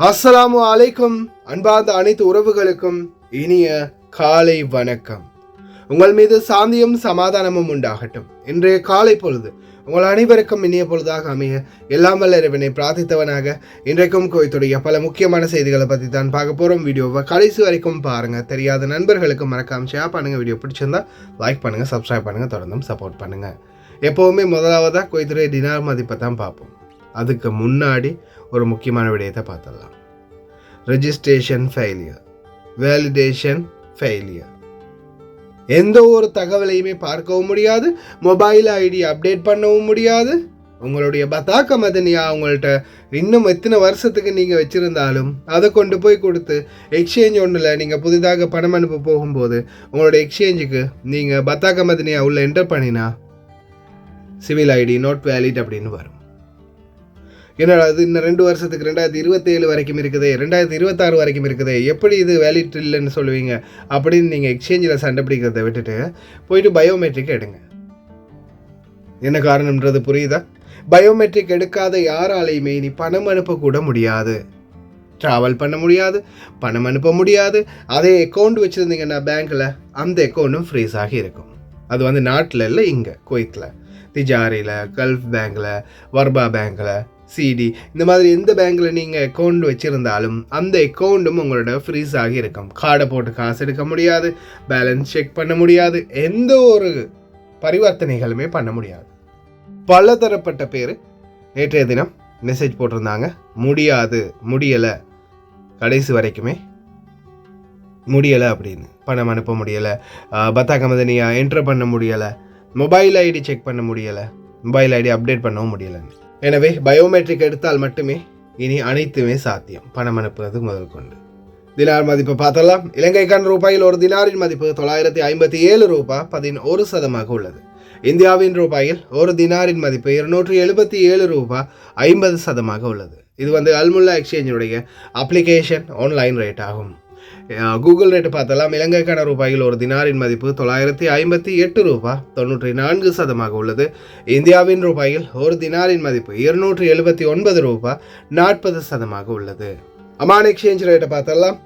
அஸ்ஸலாமு அலைக்கும். அன்பார்ந்த அனைத்து உறவுகளுக்கும் இனிய காலை வணக்கம். உங்கள் மீது சாந்தியும் சமாதானமும் உண்டாகட்டும். இன்றைய காலை பொழுது உங்கள் அனைவருக்கும் இனிய பொழுதாக அமைய எல்லாம் வல்ல இறைவனை பிரார்த்தித்தவனாக இன்றைக்கும் கோயத்துடைய பல முக்கியமான செய்திகளை பற்றி தான் பார்க்க போகிறோம். வீடியோவை கடைசி வரைக்கும் பாருங்கள். தெரியாத நண்பர்களுக்கு மறக்காம ஷேர் பண்ணுங்கள். வீடியோ பிடிச்சிருந்தா லைக் பண்ணுங்கள், சப்ஸ்கிரைப் பண்ணுங்கள், தொடர்ந்தும் சப்போர்ட் பண்ணுங்கள். எப்போவுமே முதலாவதாக கோயத்துடைய டினார் மதிப்பை தான் பார்ப்போம். அதுக்கு முன்னாடி ஒரு முக்கியமான விடயத்தை பார்த்துடலாம். Registration failure, validation failure. எந்த ஒரு தகவலையுமே பார்க்கவும் முடியாது, மொபைல் ஐடி அப்டேட் பண்ணவும் முடியாது. உங்களுடைய பத்தாக்க மதனியா உங்கள்கிட்ட இன்னும் எத்தனை வருஷத்துக்கு நீங்கள் வச்சுருந்தாலும் அதை கொண்டு போய் கொடுத்து எக்ஸ்சேஞ்ச் ஒன்றில் நீங்கள் புதிதாக பணம் அனுப்ப போகும்போது உங்களுடைய எக்ஸ்சேஞ்சுக்கு நீங்கள் பத்தாக்க மதனியா உள்ள என்டர் பண்ணினா சிவில் ஐடி நாட் வேலிட் அப்படின்னு வரும். என்னடா அது இன்னும் 2 வருஷத்துக்கு 2027 வரைக்கும் இருக்குது, 2026 வரைக்கும் இருக்குது, எப்படி இது வேலிட் இல்லைன்னு சொல்லுவீங்க அப்படின்னு நீங்கள் எக்ஸ்சேஞ்சில் சண்டை பிடிக்கிறத விட்டுட்டு போயிட்டு பயோமெட்ரிக் எடுங்க. என்ன காரணம்ன்றது புரியுதா? பயோமெட்ரிக் எடுக்காத யாராலையுமே நீ பணம் அனுப்பக்கூட முடியாது, ட்ராவல் பண்ண முடியாது, பணம் அனுப்ப முடியாது. அதே அக்கௌண்ட் வச்சுருந்தீங்கன்னா பேங்க்கில் அந்த அக்கௌண்ட்டும் ஃப்ரீஸ் ஆகி இருக்கும். அது நாட்டில் இல்லை, இங்கே குவைத்தில் திஜாரியில், கல்ஃப் பேங்க்கில், வர்பா பேங்க்கில், சிடி இந்த மாதிரி எந்த பேங்க்கில் நீங்கள் அக்கௌண்ட் வச்சுருந்தாலும் அந்த அக்கௌண்ட்டும் உங்களோட ஃப்ரீஸ் ஆகி இருக்கும். கார்டை போட்டு காசு எடுக்க முடியாது, பேலன்ஸ் செக் பண்ண முடியாது, எந்த ஒரு பரிவர்த்தனைகளுமே பண்ண முடியாது. பல தரப்பட்ட பேர் நேற்றைய தினம் மெசேஜ் போட்டிருந்தாங்க, முடியலை கடைசி வரைக்குமே முடியலை அப்படின்னு. பணம் அனுப்ப முடியலை, பத்தாக்க மதனியா என்ட்ரு பண்ண முடியலை, மொபைல் ஐடி செக் பண்ண முடியலை, மொபைல் ஐடி அப்டேட் பண்ணவும் முடியலைன்னு. எனவே பயோமெட்ரிக் எடுத்தால் மட்டுமே இனி அனைத்துமே சாத்தியம், பணம் அனுப்புறது முதல் கொண்டு. தினார் மதிப்பு பார்த்தலாம். இலங்கைக்கான ரூபாயில் ஒரு தினாரின் மதிப்பு 957 ரூபாய் 11% உள்ளது. இந்தியாவின் ரூபாயில் ஒரு தினாரின் மதிப்பு 277 ரூபாய் 50% உள்ளது. இது அல்முல்லா எக்ஸ்சேஞ்சினுடைய அப்ளிகேஷன் ஆன்லைன் ரேட் ஆகும். கூகுள் ரேட்டு பார்த்தலாம். இலங்கைக்கான ரூபாயில் ஒரு தினாரின் மதிப்பு 958 ரூபாய் 94% உள்ளது. இந்தியாவின் ரூபாயில் ஒரு தினாரின் மதிப்பு 279 ரூபாய் 40% உள்ளது. அமான் எக்ஸ்சேஞ்ச் ரேட்டை பார்த்தலாம்.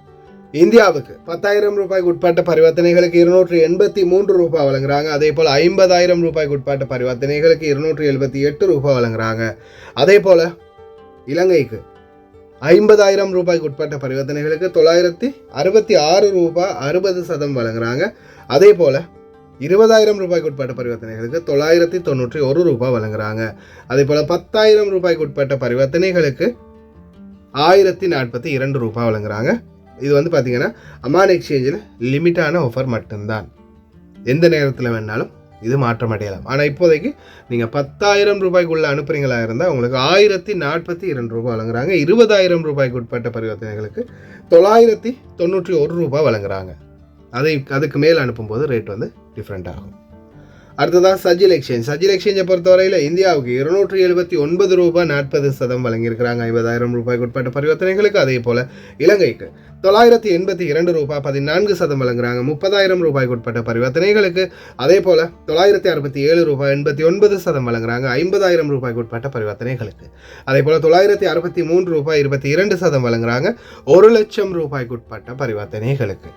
இந்தியாவுக்கு 10,000 ரூபாய்க்கு உட்பட்ட பரிவர்த்தனைகளுக்கு 283 ரூபாய் வழங்குறாங்க. அதே போல் 50,000 ரூபாய்க்கு உட்பட்ட பரிவர்த்தனைகளுக்கு 278 ரூபாய் வழங்குறாங்க. அதே போல் இலங்கைக்கு 50,000 ரூபாய்க்கு உட்பட்ட பரிவர்த்தனைகளுக்கு 966 ரூபாய் 60% வழங்குறாங்க. அதே போல் 20,000 ரூபாய்க்கு உட்பட்ட பரிவர்த்தனைகளுக்கு 991 ரூபாய் வழங்குறாங்க. அதே போல் 10,000 ரூபாய்க்கு உட்பட்ட பரிவர்த்தனைகளுக்கு 1042 ரூபாய் வழங்குறாங்க. இது பார்த்தீங்கன்னா அமான் எக்ஸ்சேஞ்சில் லிமிட்டான ஆஃபர் மட்டும்தான். எந்த நேரத்தில் வேணாலும் இது மாற்றம் அடையலாம். ஆனால் இப்போதைக்கு நீங்கள் 10,000 ரூபாய்க்குள்ளே அனுப்புறீங்களா இருந்தால் உங்களுக்கு 1042 ரூபாய் வழங்குறாங்க. 20,000 ரூபாய்க்கு உட்பட்ட பரிவர்த்தனைகளுக்கு 991 ரூபாய் வழங்குறாங்க. அதுக்கு மேல் அனுப்பும்போது ரேட் டிஃப்ரெண்ட் ஆகும். அடுத்ததாக சஜில் எக்ஸ்சேஞ்சை பொறுத்தவரையில் இந்தியாவுக்கு 279 ரூபாய் 40% வழங்கியிருக்கிறாங்க 50,000 ரூபாய்க்கு உட்பட்ட பரிவர்த்தனைகளுக்கு. அதே போல் இலங்கைக்கு 982 ரூபாய் 14% வழங்குறாங்க 30,000 ரூபாய்க்கு உட்பட்ட பரிவர்த்தனைகளுக்கு. அதே போல் 967 ரூபாய் 89% வழங்குறாங்க 50,000 ரூபாய்க்கு உட்பட்ட பரிவர்த்தனைகளுக்கு. அதே போல் 963 ரூபாய் 22% வழங்குறாங்க 1,00,000 ரூபாய்க்கு உட்பட்ட பரிவர்த்தனைகளுக்கு.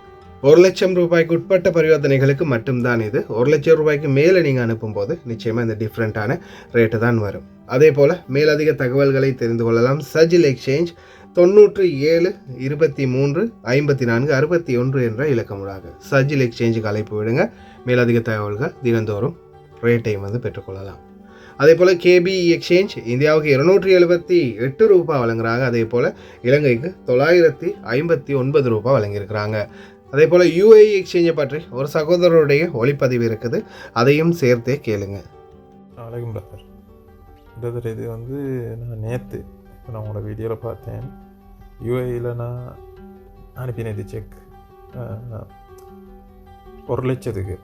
1,00,000 ரூபாய்க்கு உட்பட்ட பரிவர்த்தனைகளுக்கு மட்டும்தான் இது. 1,00,000 ரூபாய்க்கு மேலே நீங்கள் அனுப்பும்போது நிச்சயமாக இந்த டிஃப்ரெண்ட்டான ரேட்டு தான் வரும். அதே போல் மேலதிக தகவல்களை தெரிந்து கொள்ளலாம். சஜில் எக்ஸ்சேஞ்ச் 97 23 54 61 என்ற இலக்கமுடாக சஜில் எக்ஸ்சேஞ்சுக்கு அழைப்பு விடுங்க. மேலதிக தகவல்கள் தினந்தோறும் ரேட்டையும் பெற்றுக்கொள்ளலாம். அதே போல் கேபி எக்ஸ்சேஞ்ச் இந்தியாவுக்கு 278 ரூபாய் வழங்குறாங்க. அதே போல் இலங்கைக்கு 959 ரூபாய் வழங்கியிருக்கிறாங்க. அதே போல் யூஏஇ எக்ஸ்சேஞ்சை பற்றி ஒரு சகோதரருடைய ஒளிப்பதிவு இருக்குது, அதையும் சேர்த்தே கேளுங்க. வணக்கம் பிரதர். இது நான் நேற்று நான் உங்களோட வீடியோவில் பார்த்தேன். யூஏஇயில் நான் அனுப்பினது செக் 1,00,000க்கு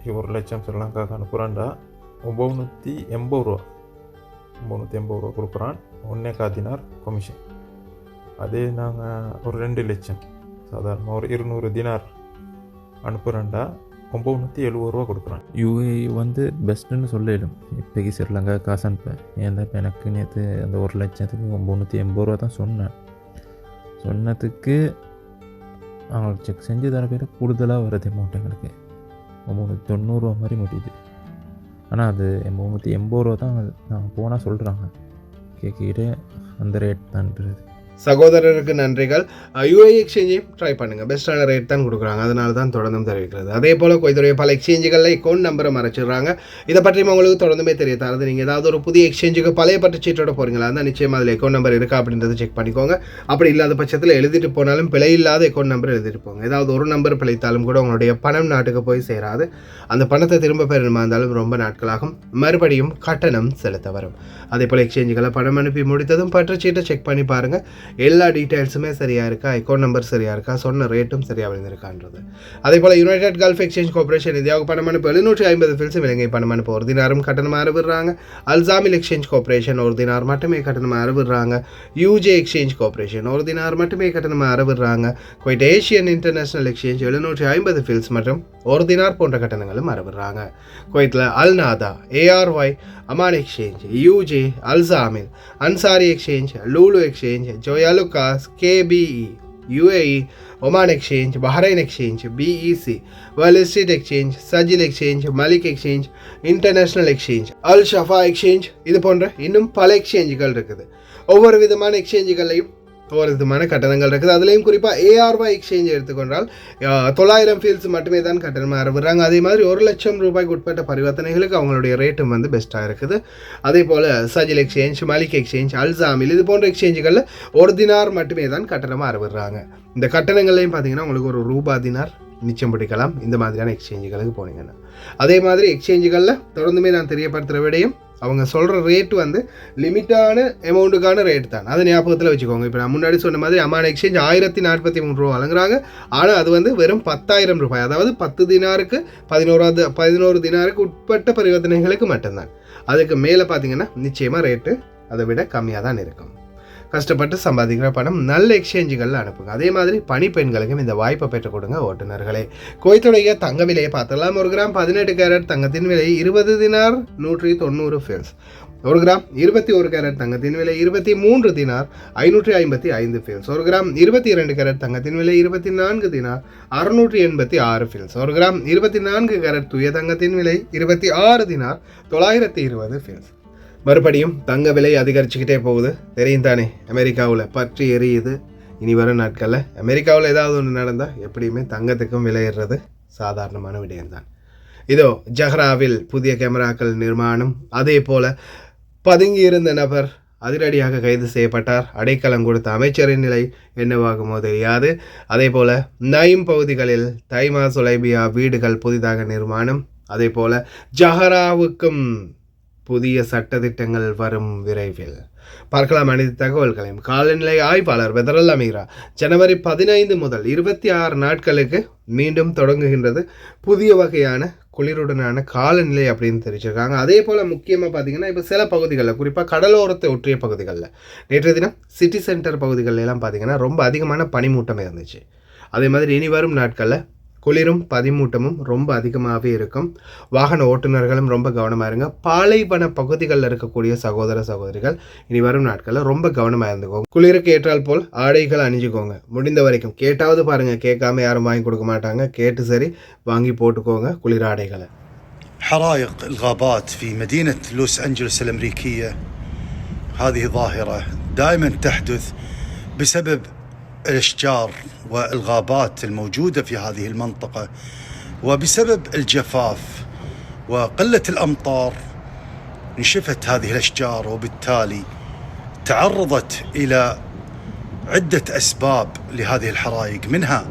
1,00,000 ஸ்ரீலங்காவுக்கு அனுப்புகிறான்டா 980 ரூபா 980 ரூபா கொடுக்குறான். 1 தினார் கமிஷன். அதே நாங்கள் ஒரு 2,00,000 சாதாரண ஒரு 200 தினார் அனுப்புகிறேன்டா 970 ரூபா கொடுக்குறான். யூஏஇ பெஸ்ட்டுன்னு சொல்லிடும் இப்போக்கி ஸ்ரீலங்கா காசு அனுப்ப. ஏன்னா இப்போ எனக்கு நேற்று அந்த 1,00,000க்கு 980 ரூபா தான் சொன்னேன். சொன்னதுக்கு அவங்களுக்கு செக் செஞ்சு தர பேர் கூடுதலாக வருது அமௌண்ட் எங்களுக்கு 390 மாதிரி முடியுது. ஆனால் அது 380 தான் நாங்கள் போனால் சொல்கிறாங்க. கேட்கிட்டு அந்த ரேட் தான்றது. சகோதரருக்கு நன்றிகள். யூஏஇ எக்ஸ்சேஞ்சையும் ட்ரை பண்ணுங்கள், பெஸ்ட்டான ரேட் தான் கொடுக்குறாங்க, அதனால தான் தொடர்ந்தும் தெரிவிக்கிறது. அதே போல் குவைத்துடைய பல எக்ஸ்சேஞ்சுகளில் அக்கௌண்ட் நம்பரை மறைச்சிடுறாங்க. இதை பற்றி உங்களுக்கு தொடர்ந்துமே தெரிய தரது. நீங்கள் ஏதாவது ஒரு புதிய எக்ஸ்சேஞ்சுக்கு பழைய பட்டுச்சீட்டோட போகிறீங்களா இருந்தால் நிச்சயமாக அதில் அக்கௌண்ட் நம்பர் இருக்கா அப்படின்றத செக் பண்ணிக்கோங்க. அப்படி இல்லாத பட்சத்தில் எழுதிட்டு போனாலும் பிழை இல்லாத அக்கௌண்ட் நம்பர் எழுதிட்டு போங்க. ஏதாவது ஒரு நம்பர் பிழைத்தாலும் கூட உங்களுடைய பணம் நாட்டுக்கு போய் சேராது. அந்த பணத்தை திரும்ப பெறணுமா இருந்தாலும் ரொம்ப நாட்களாகும், மறுபடியும் கட்டணம் செலுத்த வரும். அதே போல் எக்ஸ்சேஞ்சுகளை பணம் அனுப்பி முடித்ததும் பட்டுச்சீட்டை செக் பண்ணி பாருங்கள், எல்லா டீட்டெயில்ஸுமே சரியாக இருக்கா, அக்கௌண்ட் நம்பர் சரியாக இருக்கா, சொன்ன ரேட்டும் சரியாக விழுந்திருக்கான்றது. அதே போல் யுனைடெட் கல்ஃப் எக்ஸ்சேஞ்ச் கார்பரேஷன் இந்தியாவுக்கு பணம் அனுப்பு 750 ஃபில்ஸும் இலங்கை பணம் அனுப்பு ஒரு தினாரும் கட்டணமாக அறுவிடுறாங்க. அல்சாமில் எக்ஸ்சேஞ்ச் கார்பரேஷன் ஒரு தினார் மட்டுமே கட்டணமாக அறுவிடுறாங்க. யூஜே எக்ஸ்சேஞ்ச் கார்பரேஷன் ஒரு தினார் மட்டுமே கட்டணமாக அறுவிடுறாங்க. Kuwait Asian international exchange 750 fils மற்றும் ஒரு தினார் போன்ற கட்டணங்களும் அறுவிடுறாங்க. குவைத்தில் அல்நாதா, ARY, Aman exchange, UJ, Al Zamil, Ansari exchange, Lulu exchange, Joyalukkas, KBE, UAE, Oman exchange, Bahrain exchange, BEC, Wall Street exchange, சஜில் exchange, Malik exchange, international exchange, Al Shafa exchange, இது போன்ற இன்னும் பல எக்ஸ்சேஞ்சுகள் இருக்குது. ஒவ்வொரு விதமான எக்ஸ்சேஞ்சுகளையும் ஒவ்வொரு விதமான கட்டணங்கள் இருக்குது. அதுலேயும் குறிப்பாக ஏஆர்ஒய் எக்ஸ்சேஞ்ச் எடுத்துக்கொண்டால் 900 ஃபீல்ஸ் மட்டுமே தான் கட்டணமாக அறுவிடுறாங்க. அதே மாதிரி 1 லட்சம் ரூபாய்க்கு உட்பட்ட பரிவர்த்தனைகளுக்கு அவங்களுடைய ரேட்டும் வந்து பெஸ்ட்டாக இருக்குது. அதே போல் சஜில் எக்ஸ்சேஞ்ச், மலிக் எக்ஸ்சேஞ்ச், அல்சாமில் இது போன்ற எக்ஸ்சேஞ்சுகளில் ஒரு தினார் மட்டுமே தான் கட்டணமாக அறுவிடுறாங்க. இந்த கட்டணங்கள்லையும் பார்த்தீங்கன்னா உங்களுக்கு ஒரு ரூபா தினார் நிச்சயம் பிடிக்கலாம் இந்த மாதிரியான எக்ஸ்சேஞ்சுகளுக்கு போனீங்கன்னா. அதே மாதிரி எக்ஸ்சேஞ்சுகளில் தொடர்ந்துமே நான் தெரியப்படுத்துகிற விடையும் அவங்க சொல்கிற ரேட்டு வந்து லிமிட்டான அமௌண்ட்டுக்கான ரேட் தான், அதை ஞாபகத்தில் வச்சுக்கோங்க. இப்போ நான் முன்னாடி சொன்ன மாதிரி அமான் எக்ஸ்சேஞ்ச் 1043 ரூபா வழங்குறாங்க. ஆனால் அது வந்து வெறும் 10,000 ரூபாய், அதாவது 10 தினாருக்கு 11 தினாருக்கு உட்பட்ட பரிவர்த்தனைகளுக்கு மட்டும்தான். அதுக்கு மேலே பார்த்தீங்கன்னா நிச்சயமாக ரேட்டு அதை விட கம்மியாக தான் இருக்கும். கஷ்டப்பட்டு சம்பாதிக்கிற பணம் நல்ல எக்ஸ்சேஞ்சுகளில் அனுப்புங்க. அதே மாதிரி பணிப்பெண்களுக்கும் இந்த வாய்ப்பை பெற்றுக் கொடுங்க ஓட்டுநர்களே. குவைத்துடைய தங்க விலையை பார்த்தலாம். 1 கிராம் 18 கேரட் தங்கத்தின் விலை 20 தினார் 190 ஃபீல்ஸ். 1 கிராம் 21 கேரட் தங்கத்தின் விலை 23 தினார் 555 ஃபீல்ஸ். 1 கிராம் 22 கேரட் தங்கத்தின் விலை 24 தினார் 686 ஃபீல்ஸ். 1 கிராம் 24 கேரட் தூய தங்கத்தின் விலை 26 தினார் 920 ஃபீல்ஸ். மறுபடியும் தங்க விலை அதிகரிச்சுக்கிட்டே போகுது, தெரியும் தானே. அமெரிக்காவில் பற்றி எரியுது. இனி வரும் நாட்களில் அமெரிக்காவில் ஏதாவது ஒன்று நடந்தால் எப்படியுமே தங்கத்துக்கும் விலையிடுறது சாதாரணமான விடயம்தான். இதோ ஜஹ்ராவில் புதிய கேமராக்கள் நிர்மாணம். அதே போல் பதுங்கியிருந்த நபர் அதிரடியாக கைது செய்யப்பட்டார். அடைக்கலம் கொடுத்த அமைச்சரின் நிலை என்னவாகுமோ தெரியாது. அதே போல் நைம் பகுதிகளில் தைமா சுலைபியா வீடுகள் புதிதாக நிர்மாணம். அதே போல் ஜஹராவுக்கும் புதிய சட்டத்திட்டங்கள் வரும் விரைவில். பார்க்கலாம் அனைத்து தகவல்களையும். காலநிலை ஆய்வாளர் வெதரல் அமீரா ஜனவரி 15 முதல் 26 நாட்களுக்கு மீண்டும் தொடங்குகின்றது புதிய வகையான குளிருடனான காலநிலை அப்படின்னு தெரிவிச்சிருக்காங்க. அதே போல் முக்கியமாக பார்த்தீங்கன்னா இப்போ சில பகுதிகளில், குறிப்பாக கடலோரத்தை ஒற்றிய பகுதிகளில், நேற்றைய தினம் சிட்டி சென்டர் பகுதிகளில் எல்லாம் பார்த்தீங்கன்னா ரொம்ப அதிகமான பனிமூட்டம் இருந்துச்சு. அதே மாதிரி இனி வரும் நாட்களில் குளிரும் பதிமூட்டமும் ரொம்ப அதிகமாகவே இருக்கும். வாகன ஓட்டுநர்களும் ரொம்ப கவனமாக இருங்க. பாலைவன பகுதிகளில் இருக்கக்கூடிய சகோதர சகோதரிகள் இனி வரும் நாட்களில் ரொம்ப கவனமாக இருந்துக்கோங்க. குளிருக்கு ஏற்றால் போல் ஆடைகள் அணிஞ்சுக்கோங்க. முடிந்த வரைக்கும் கேட்டாவது பாருங்கள், கேட்காம யாரும் வாங்கி கொடுக்க மாட்டாங்க. கேட்டு சரி வாங்கி போட்டுக்கோங்க குளிர் ஆடைகளை. حرائق الغابات في مدينة لوس أنجلوس الأمريكية هذه ظاهرة دائما تحدث بسبب الأشجار والغابات الموجودة في هذه المنطقة، وبسبب الجفاف وقلة الأمطار انشفت هذه الأشجار، وبالتالي تعرضت إلى عدة أسباب لهذه الحرائق، منها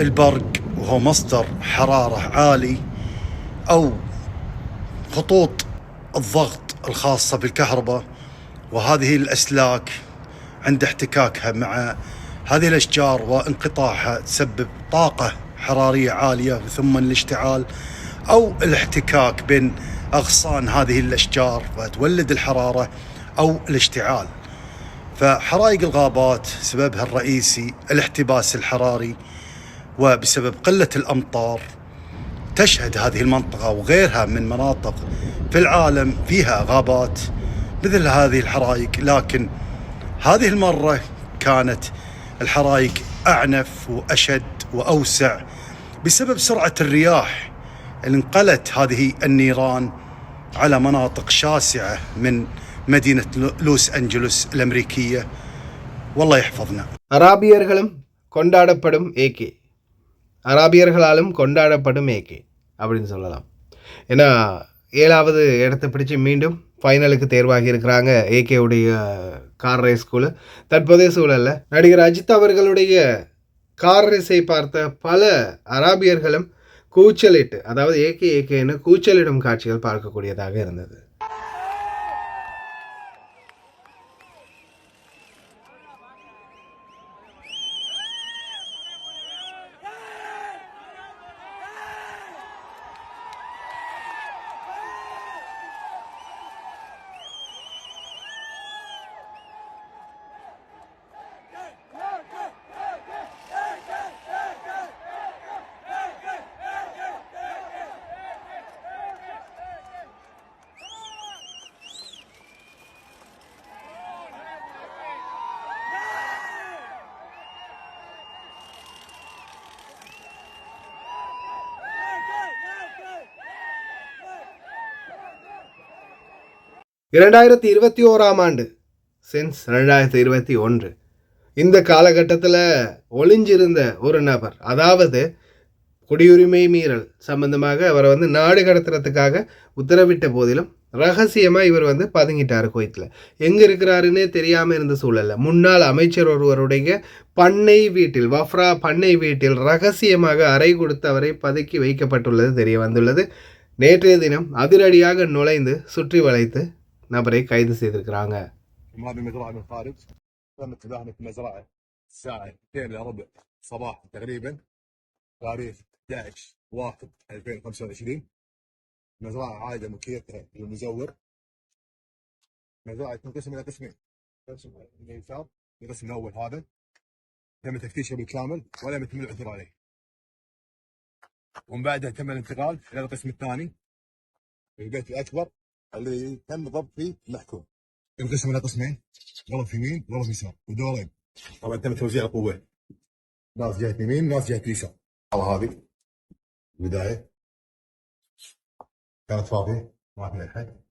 البرق وهو مصدر حرارة عالي، أو خطوط الضغط الخاصة بالكهرباء، وهذه الأسلاك عند احتكاكها مع هذه الأشجار وانقطاعها تسبب طاقة حرارية عالية ثم الاشتعال، أو الاحتكاك بين أغصان هذه الأشجار فتولد الحرارة أو الاشتعال. فحرائق الغابات سببها الرئيسي الاحتباس الحراري، وبسبب قلة الأمطار تشهد هذه المنطقة وغيرها من مناطق في العالم فيها غابات مثل هذه الحرائق، لكن هذه المرة كانت الحرائق أعنف وأشد وأوسع بسبب سرعة الرياح اللي انقلت هذه النيران على مناطق شاسعة من مدينة لوس أنجلوس الأمريكية. والله يحفظنا. அராபியர்களும் கொண்டாடப்படும் ஏகே, அராபியர்களாலும் கொண்டாடப்படும் ஏகே அப்படின்னு சொல்லலாம். ஏன்னா 7வது இடத்தை பிடிச்சி மீண்டும் ஃபைனலுக்கு தேர்வாகி இருக்கிறாங்க ஏகேவுடைய கார் ரேஸ் குழு. தற்போதைய சூழலில் நடிகர் அஜித் அவர்களுடைய கார் ரேஸை பார்த்த பல அராபியர்களும் கூச்சலிட்டு, அதாவது ஏகேன்னு கூச்சலிடும் காட்சிகள் பார்க்கக்கூடியதாக இருந்தது. இரண்டாயிரத்தி 21ஆம் ஆண்டு சின்ஸ் 2021 இந்த காலகட்டத்தில் ஒளிஞ்சிருந்த ஒரு நபர், அதாவது குடியுரிமை மீறல் சம்பந்தமாக அவரை நாடு கடத்துறதுக்காக உத்தரவிட்ட போதிலும் ரகசியமாக இவர் பதுங்கிட்டார் குவைத்தில். எங்கே இருக்கிறாருன்னே தெரியாமல் இருந்த சூழலில் முன்னாள் அமைச்சர் ஒருவருடைய பண்ணை வீட்டில், வஃப்ரா பண்ணை வீட்டில் ரகசியமாக அறை கொடுத்து அவரை பதுக்கி வைக்கப்பட்டுள்ளது தெரிய வந்துள்ளது. நேற்றைய தினம் அதிரடியாக நுழைந்து சுற்றி வளைத்து நபரை கைது செய்திருக்கிறாங்க. تم انتباهنا في المزرعة الساعة 2:15 صباحا تقريبا تاريخ 11/1/2025. مزرعة عائلة ملكيتها للمزور. مزرعة تنقسم إلى قسمين، قسم اليسار القسم الأول هذا تم تفتيشه بالكامل ولم يتم العثور عليه، ومن بعدها تم الانتقال إلى القسم الثاني البيت الأكبر اللي تم ضبط فيه المحكوم. ينقسم إلى قسمين، غرف يمين غرف يسار ودورين. طبعا تم توزيع القوة، ناس جهة يمين ناس جهة يسار. هذه البداية كانت فاضية ما فيها أحد.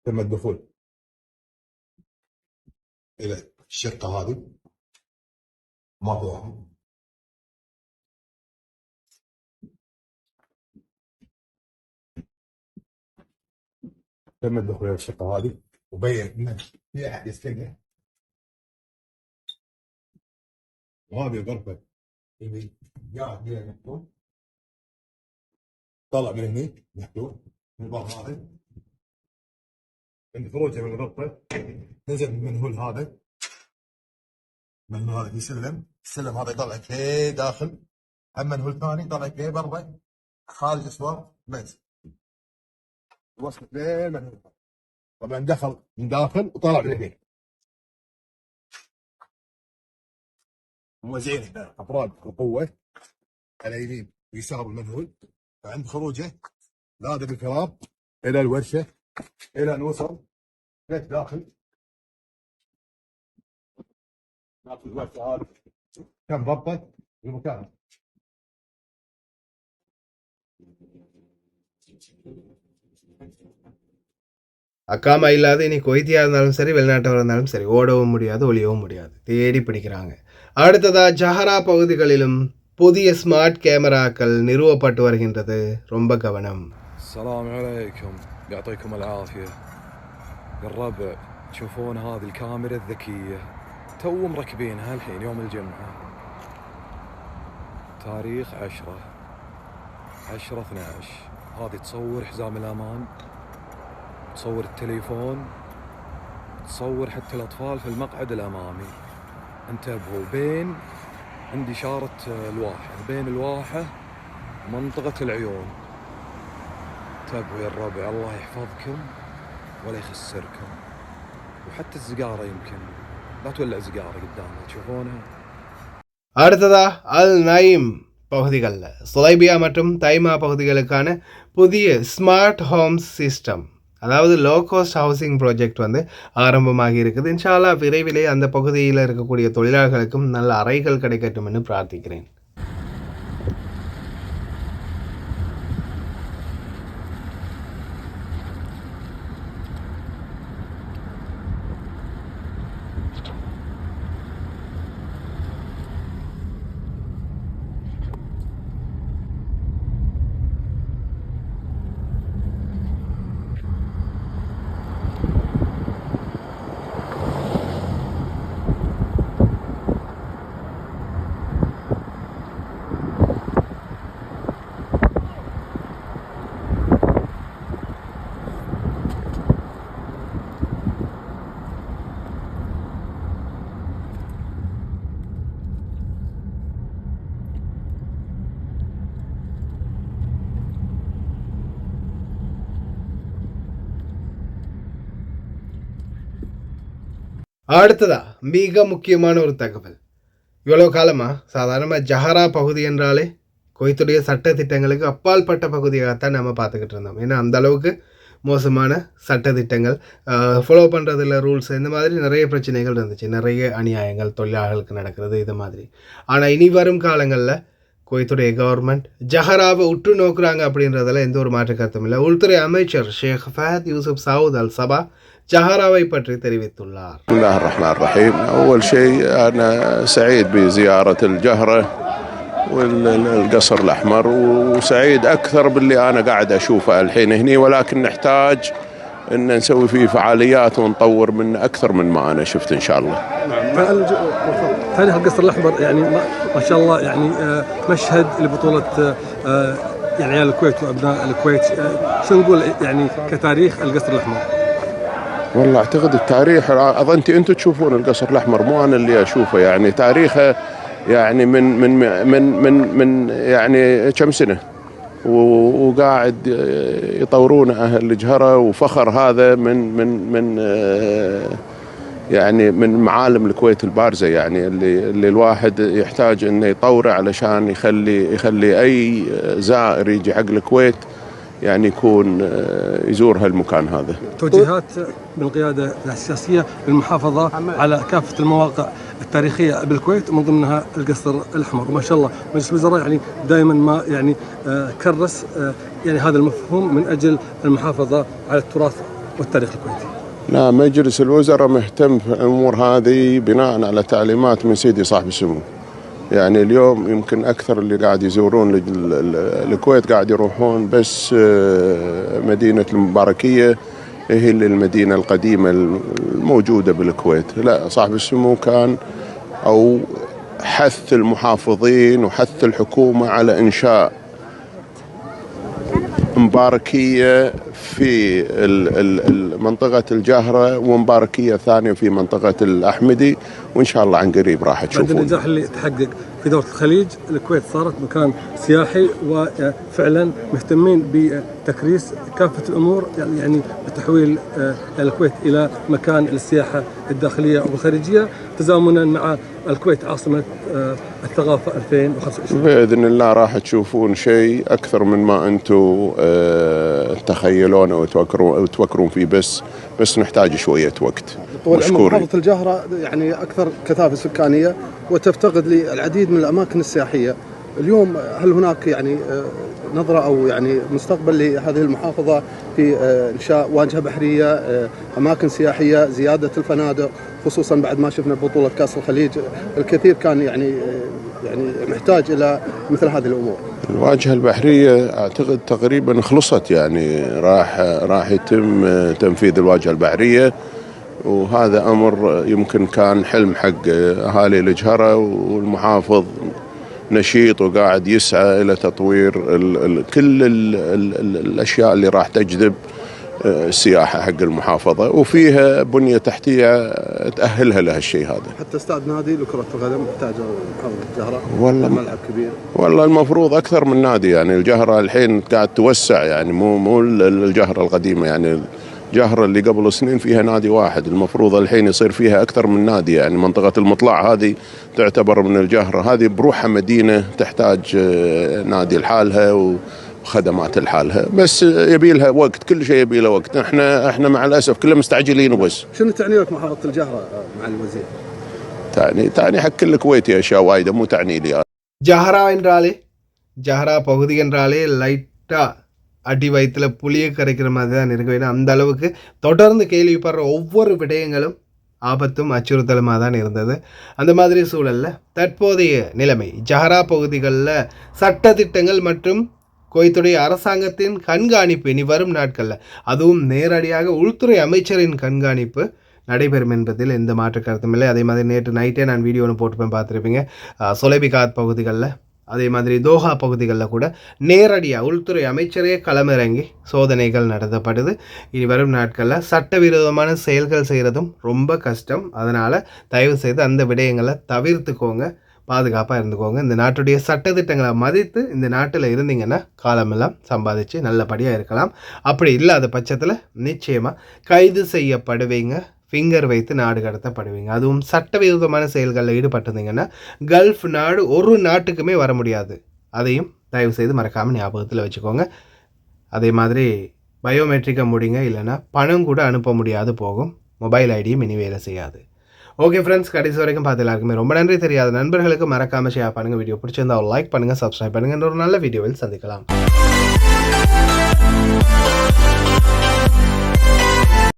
تم الدخول إلى الشقة هذه ما فيها أحد. تم الدخول إلى الشقة هذه وبين إن في أحد يسكنها. وهذه الغرفة اللي قاعد فيها المحكوم طلع من هني محكوم من الباب هذا. عند خروجه من الغرفة نزل من المنهول هذا، المنهول هذا في السلم هذا يطلعك ليه داخل، أما منهول ثاني يطلعك ليه برا خارج أسوار بيت وصلت ليه المنهول. طبعا دخل من داخل وطلع من هنا. موزعين هنا افراد القوه على يمين ويسار المنهول، فعند خروجه لازم الفرار الى الورشه الى ان وصل بيت داخل الورشه هذه كم ضبط المكان. அக்காமா இல்லாத இனி கொய்தியாக இருந்தாலும் சரி, வெளிநாட்டவர் இருந்தாலும் சரி, ஓடவும் முடியாது ஒளியவும் முடியாது, தேடி பிடிக்கிறாங்க. அடுத்ததாக ஜஹரா பகுதிகளிலும் புதிய ஸ்மார்ட் கேமராக்கள் நிறுவப்பட்டு வருகின்றது. ரொம்ப கவனம். السلام عليكم، يعطيكم العافية يا الربع. تشوفون هذه الكاميرا الذكية تو مركبينها الحين يوم الجمعة، تاريخ 10/12. هذه تصور حزام الأمان، تصور التليفون، تصور حتى الأطفال في المقعد الأمامي. انتبهوا، بين عند إشارة الواحة، بين الواحة ومنطقة العيون. انتبهوا يا الربع، الله يحفظكم ولا يخسركم. وحتى الزقارة يمكن لا تولع زقارة قدامنا تشوفونها. அடுத்ததா அல் நயீம் பகுதிகளில் சுலைபியா மற்றும் தைமா பகுதிகளுக்கான புதிய ஸ்மார்ட் ஹோம் சிஸ்டம் அதாவது லோ காஸ்ட் ஹவுசிங் ப்ராஜெக்ட் வந்து ஆரம்பமாகி இருக்குது. இன்ஷா அல்லாஹ் விரைவிலே அந்த பகுதியில் இருக்கக்கூடிய தொழிலாளர்களுக்கும் நல்ல அறைகள் கிடைக்கட்டும் என்று பிரார்த்திக்கிறேன். அடுத்ததா மிக முக்கியமான ஒரு தகவல். இவ்வளோ காலமாக சாதாரணமாக ஜஹரா பகுதி என்றாலே குவைத்துடைய சட்ட திட்டங்களுக்கு அப்பால்பட்ட பகுதியாகத்தான் நம்ம பார்த்துக்கிட்டு இருந்தோம். ஏன்னா அந்த அளவுக்கு மோசமான சட்டத்திட்டங்கள், ஃபாலோ பண்ணுறதில்ல ரூல்ஸ், இந்த மாதிரி நிறைய பிரச்சனைகள் இருந்துச்சு. நிறைய அநியாயங்கள் தொழிலாளர்களுக்கு நடக்கிறது இது மாதிரி. ஆனால் இனி வரும் காலங்களில் குவைத்துடைய கவர்மெண்ட் ஜஹராவை உற்று நோக்குறாங்க அப்படின்றதில் எந்த ஒரு மாற்று கருத்தும் இல்லை. உள்துறை அமைச்சர் ஷேக் ஃபஹத் யூசுப் சவுத் அல் சபா ஜஹராவை பற்றி தெரிவித்துள்ளார். بسم الله الرحمن الرحيم. أول شيء أنا سعيد بزيارة الجهرة والقصر الأحمر، وسعيد أكثر باللي أنا قاعد أشوفه الحين هني، ولكن نحتاج أن نسوي فيه فعاليات ونطور منه أكثر من ما أنا شفت إن شاء الله. تاريخ القصر الأحمر يعني ما شاء الله يعني مشهد لبطولة يعني عيال الكويت وأبناء الكويت. شو نقول يعني كتاريخ القصر الأحمر؟ والله أعتقد التاريخ أظن أنتم تشوفون القصر الأحمر، مو أنا اللي أشوفه. يعني تاريخه يعني من يعني كم سنة وقاعد يطورون أهل الجهرة، وفخر هذا من يعني من معالم الكويت البارزة، يعني اللي الواحد يحتاج إنه يطوره علشان يخلي أي زائر يجي حق الكويت يعني يكون يزور هالمكان هذا. توجيهات من القيادة السياسية للمحافظة على كافة المواقع التاريخية بالكويت ومن ضمنها القصر الأحمر. وما شاء الله مجلس الوزراء يعني دائما ما يعني كرس يعني هذا المفهوم من أجل المحافظة على التراث والتاريخ الكويتي. لا، مجلس الوزراء مهتم في الأمور هذه بناء على تعليمات من سيدي صاحب السمو. يعني اليوم يمكن أكثر اللي قاعد يزورون الكويت قاعد يروحون بس مدينة المباركية، هي المدينة القديمة الموجودة بالكويت. لا، صاحب السمو كان أو حث المحافظين وحث الحكومة على إنشاء مباركية في منطقة الجهرة ومباركية ثانية في منطقة الأحمدي، وإن شاء الله عن قريب راح تشوفون. بعد النجاح اللي تحقق في دولة الخليج، الكويت صارت مكان سياحي وفعلا مهتمين بتكريس كافة الأمور، يعني بتحويل الكويت إلى مكان للسياحة الداخلية والخارجية تزامنا مع الكويت عاصمة الثقافة 2025. بإذن الله راح تشوفون شيء أكثر من ما أنتم تخيلون أو تفكرون فيه، بس نحتاج شوية وقت. محافظة الجهرة يعني أكثر كثافة سكانية وتفتقد للعديد من الأماكن السياحية. اليوم هل هناك يعني نظرة أو يعني مستقبل لهذه المحافظة في إنشاء واجهة بحرية، أماكن سياحية، زيادة الفنادق، خصوصا بعد ما شفنا بطولة كأس الخليج الكثير كان يعني محتاج إلى مثل هذه الأمور؟ الواجهة البحرية أعتقد تقريبا خلصت، يعني راح يتم تنفيذ الواجهة البحرية، وهذا أمر يمكن كان حلم حق أهالي الجهرة، والمحافظ نشيط وقاعد يسعى إلى تطوير كل الأشياء اللي راح تجذب السياحة حق المحافظة، وفيها بنية تحتية تأهلها لهالشيء هذا. حتى استاد نادي لكرة القدم محتاج محافظة الجهرة، والله ملعب كبير. والله المفروض أكثر من نادي، يعني الجهرة الحين قاعد توسع، يعني مو الجهرة القديمة، يعني الجهرة اللي قبل سنين فيها نادي واحد، المفروض الحين يصير فيها أكثر من نادي. يعني منطقة المطلع هذه تعتبر من الجهرة، هذه بروحها مدينة تحتاج نادي لحالها، خدمات لحالها، بس يبي لها وقت، كل شيء يبي له وقت. احنا مع الاسف كلنا مستعجلين وبس. شنو تعني لك محافظة الجهرة مع الوزير؟ تعني حق الكويتي اشياء وايده، مو تعني لي. ஜஹரா என்றாலே ஜஹரா பகுதி என்றாலே லைட்டாக அடி வயிற்றில் புளியை கரைக்கிற மாதிரி தான் இருக்க வேண்டும். அந்த அளவுக்கு தொடர்ந்து கேள்விப்படுற ஒவ்வொரு விடயங்களும் ஆபத்தும் அச்சுறுத்தலுமாக தான் இருந்தது. அந்த மாதிரி சூழலில் தற்போதைய நிலைமை ஜஹரா பகுதிகளில் சட்டத்திட்டங்கள் மற்றும் குவைத்துடைய அரசாங்கத்தின் கண்காணிப்பு இனி வரும் நாட்களில், அதுவும் நேரடியாக உள்துறை அமைச்சரின் கண்காணிப்பு நடைபெறும் என்பதில் எந்த மாற்று கருத்தும் இல்லை. அதே மாதிரி நேற்று நைட்டே நான் வீடியோ ஒன்று போட்டுப்பேன், பார்த்துருப்பீங்க. சொலைபிகாத் பகுதிகளில், அதே மாதிரி தோஹா பகுதிகளில் கூட நேரடியாக உள்துறை அமைச்சரே களமிறங்கி சோதனைகள் நடத்தப்படுது. இனி வரும் நாட்களில் சட்டவிரோதமான செயல்கள் செய்கிறதும் ரொம்ப கஷ்டம். அதனால் தயவு செய்து அந்த விடயங்களை தவிர்த்துக்கோங்க, பாதுகாப்பாக இருந்துக்கோங்க. இந்த நாட்டுடைய சட்டத்திட்டங்களை மதித்து இந்த நாட்டில் இருந்தீங்கன்னா காலமெல்லாம் சம்பாதிச்சு நல்லபடியாக இருக்கலாம். அப்படி இல்லாத பட்சத்தில் நிச்சயமாக கைது செய்யப்படுவீங்க, ஃபிங்கர் வைத்து நாடு கடத்தப்படுவீங்க. அதுவும் சட்டவிரோதமான செயல்களில் ஈடுபட்டிருந்தீங்கன்னா கல்ஃப் நாடு ஒரு நாட்டுக்குமே வர முடியாது. அதையும் தயவு செய்து மறக்காமல் ஞாபகத்தில் வச்சுக்கோங்க. அதே மாதிரி பயோமெட்ரிக்கை முடிங்க, இல்லைனா பணம் கூட அனுப்ப முடியாது போகும். மொபைல் ஐடியும் இனி வேலை செய்யாது. ஓகே ஃப்ரெண்ட்ஸ், கடைசி வரைக்கும் பார்த்து எல்லாருக்குமே ரொம்ப நன்றி. தெரியாத நண்பர்களுக்கு மறக்காமல் ஷேர் பண்ணுங்கள். வீடியோ பிடிச்சிருந்தா ஒரு லைக் பண்ணுங்கள், சப்ஸ்கிரைப் பண்ணுங்கள். ஒரு நல்ல வீடியோவில் சந்திக்கலாம்.